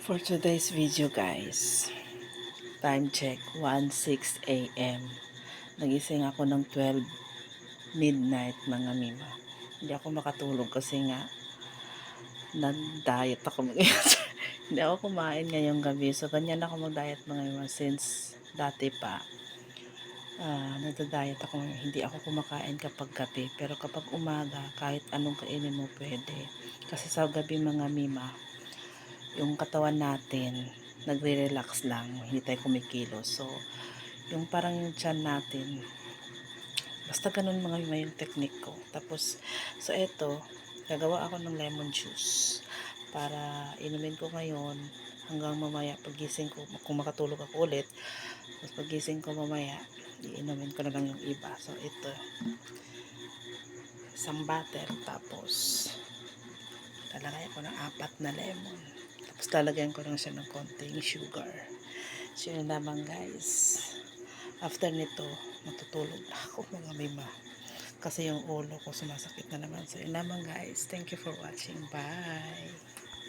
For today's video guys, time check 1:06 a.m. Nagising ako ng 12 midnight mga mima. Hindi ako makatulog kasi nga nag-diet ako ngayon. Hindi ako kumain ngayong gabi. So ganyan ako mag-diet mga mima since dati pa. Nagda-diet ako, hindi ako kumakain kapag gabi. Pero kapag umaga, kahit anong kainin mo pwede. Kasi sa gabi mga mima, yung katawan natin nagre-relax lang, hindi tayo kumikilos. So yung parang yung tiyan natin, basta ganun mga yung technique ko. Tapos so eto, gagawa ako ng lemon juice para inumin ko ngayon hanggang mamaya pagising ko, kung makatulog ako ulit. Tapos pagising ko mamaya, iinumin ko na lang yung iba. So ito, isang butter, tapos lalagay ko ng 4 na lemon. Tapos lalagyan ko lang siya ng konting sugar. So yun naman guys. After nito, matutulog na ako mga mima. Kasi yung ulo ko sumasakit na naman. So yun naman guys. Thank you for watching. Bye!